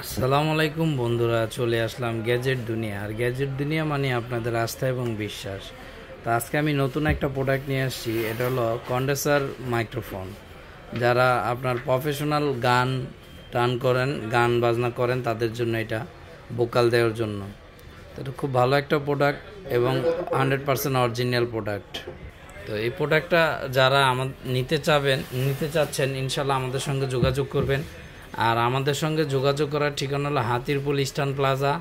আসসালামু আলাইকুম বন্ধুরা, চলে আসলাম গ্যাজেট দুনিয়া। আর গ্যাজেট দুনিয়া মানে আপনাদের আস্থা এবং বিশ্বাস। তো আজকে আমি নতুন একটা প্রোডাক্ট নিয়ে আসছি। এটা হলো কন্ডেন্সার মাইক্রোফোন। যারা আপনার প্রফেশনাল গান টান করেন, গান বাজনা করেন, তাদের জন্য এটা ভোকাল দেওয়ার জন্য। তো এটা খুব ভালো একটা প্রোডাক্ট এবং 100% অরিজিনাল প্রোডাক্ট। তো এই প্রোডাক্টটা যারা নিতে চাচ্ছেন ইনশাল্লাহ আমাদের সঙ্গে যোগাযোগ করবেন। আর আমাদের সঙ্গে যোগাযোগ করার ঠিকানা হলো হাতিরপুল ইস্টার্ন প্লাজা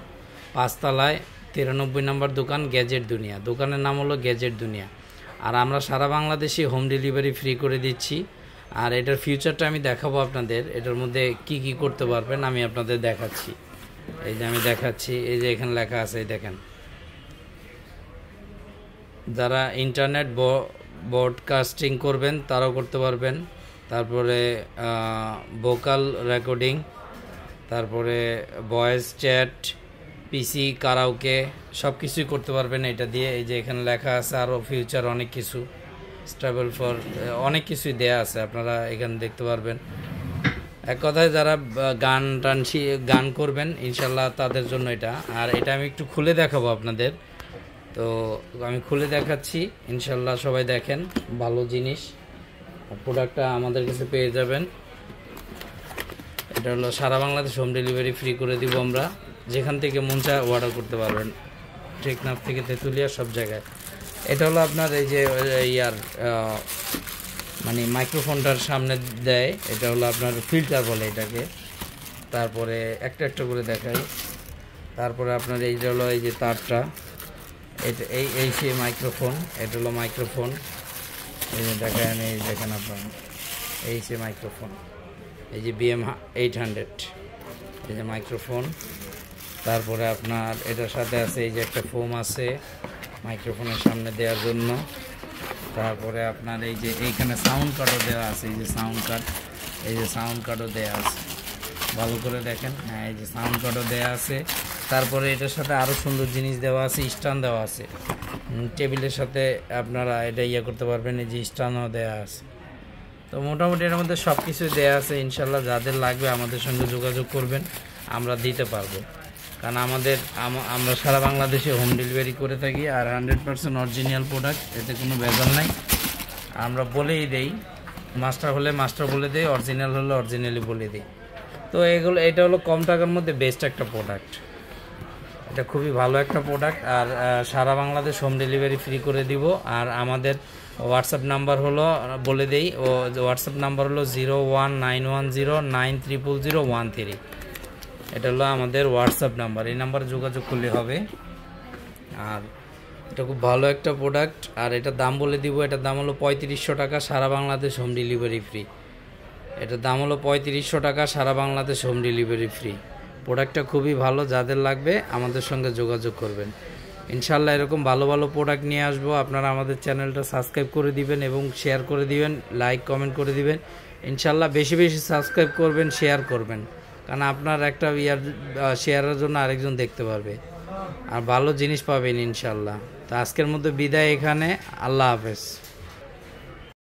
5 তলায় 93 নম্বর দোকান, গ্যাজেট দুনিয়া। দোকানের নাম হলো গ্যাজেট দুনিয়া। আর আমরা সারা বাংলাদেশে হোম ডেলিভারি ফ্রি করে দিচ্ছি। আর এটার ফিউচারটা আমি দেখাবো আপনাদের। এটার মধ্যে কি কি করতে পারবেন আমি আপনাদের দেখাচ্ছি। এই যে আমি দেখাচ্ছি, এই যে এখানে লেখা আছে, দেখেন। যারা ইন্টারনেট ব্রডকাস্টিং করবেন তারাও করতে পারবেন। তারপরে ভোকাল রেকর্ডিং, তারপরে ভয়েস চ্যাট, পিসি কারাওকে সব কিছুই করতে পারবেন এটা দিয়ে। এই যে এখানে লেখা আছে আরও ফিউচার অনেক কিছু, স্টেবল ফর অনেক কিছুই দেয়া আছে, আপনারা এখানে দেখতে পারবেন। এক কথায় যারা গান করবেন ইনশাল্লাহ তাদের জন্য এটা। আর এটা আমি একটু খুলে দেখাবো আপনাদের। তো আমি খুলে দেখাচ্ছি, ইনশাল্লাহ সবাই দেখেন। ভালো জিনিস, প্রোডাক্টটা আমাদের কাছে পেয়ে যাবেন। এটা হলো সারা বাংলাদেশ হোম ডেলিভারি ফ্রি করে দিব আমরা। যেখান থেকে মন চায় অর্ডার করতে পারবেন, টেকনাফ থেকে তেঁতুলিয়া সব জায়গায়। এটা হলো আপনার এই যে মানে মাইক্রোফোনটার সামনে দেয়, এটা হলো আপনার ফিল্টার বলে এটাকে। তারপরে একটা একটা করে দেখাই। তারপরে আপনার এই যে হলো এই যে তারটা, এটা এই সেই মাইক্রোফোন। এটা হলো মাইক্রোফোন, এই যে দেখেন, এই দেখেন আপনার এই সে মাইক্রোফোন, এই যে BM800, এই যে মাইক্রোফোন। তারপরে আপনার এটার সাথে আছে এই যে একটা ফোম আছে মাইক্রোফোনের সামনে দেওয়ার জন্য। তারপরে আপনার এই যে এইখানে সাউন্ড কার্ডও দেওয়া আছে, এই যে সাউন্ড কার্ড, এই যে সাউন্ড কার্ডও দেওয়া আছে, ভালো করে দেখেন। হ্যাঁ, এই যে সাউন্ড কার্ডও দেওয়া আছে। তারপরে এটার সাথে আরও সুন্দর জিনিস দেওয়া আছে, স্ট্যান্ড দেওয়া আছে। টেবিলের সাথে আপনারা এটা করতে পারবেন, এই যে স্ট্যান্ডও দেওয়া আছে। তো মোটামুটি এর মধ্যে সব কিছু দেওয়া আছে। ইনশাল্লাহ যাদের লাগবে আমাদের সঙ্গে যোগাযোগ করবেন, আমরা দিতে পারবো। কারণ আমরা সারা বাংলাদেশে হোম ডেলিভারি করে থাকি। আর 100% অরিজিনাল প্রোডাক্ট, এতে কোনো ভেজাল নাই। আমরা বলেই দেই, মাস্টার হলে মাস্টার বলে দেই, অরিজিনাল হলে অরিজিনালি বলে দিই। তো এটা হলো কম টাকার মধ্যে বেস্ট একটা প্রোডাক্ট। এটা খুবই ভালো একটা প্রোডাক্ট। আর সারা বাংলাদেশ হোম ডেলিভারি ফ্রি করে দিব। আর আমাদের হোয়াটসঅ্যাপ নাম্বার হলো, বলে দেই, হোয়াটসঅ্যাপ নাম্বার হলো 01910930013। এটা হলো আমাদের হোয়াটসঅ্যাপ নাম্বার, এই নাম্বারে যোগাযোগ করলে হবে। আর এটা খুব ভালো একটা প্রোডাক্ট। আর এটার দাম বলে দিব, এটার দাম হলো 3500 টাকা, সারা বাংলাদেশ হোম ডেলিভারি ফ্রি। এটার দাম হলো 3500 টাকা, সারা বাংলাদেশ হোম ডেলিভারি ফ্রি। প্রোডাক্টটা খুবই ভালো, যাদের লাগবে আমাদের সঙ্গে যোগাযোগ করবেন। ইনশাল্লাহ এরকম ভালো ভালো প্রোডাক্ট নিয়ে আসবো। আপনারা আমাদের চ্যানেলটা সাবস্ক্রাইব করে দিবেন এবং শেয়ার করে দিবেন, লাইক কমেন্ট করে দিবেন। ইনশাল্লাহ বেশি বেশি সাবস্ক্রাইব করবেন, শেয়ার করবেন, কারণ আপনার একটা শেয়ারের জন্য আরেকজন দেখতে পারবে আর ভালো জিনিস পাবেন ইনশাল্লাহ। তো আজকের মতো বিদায় এখানে, আল্লাহ হাফেজ।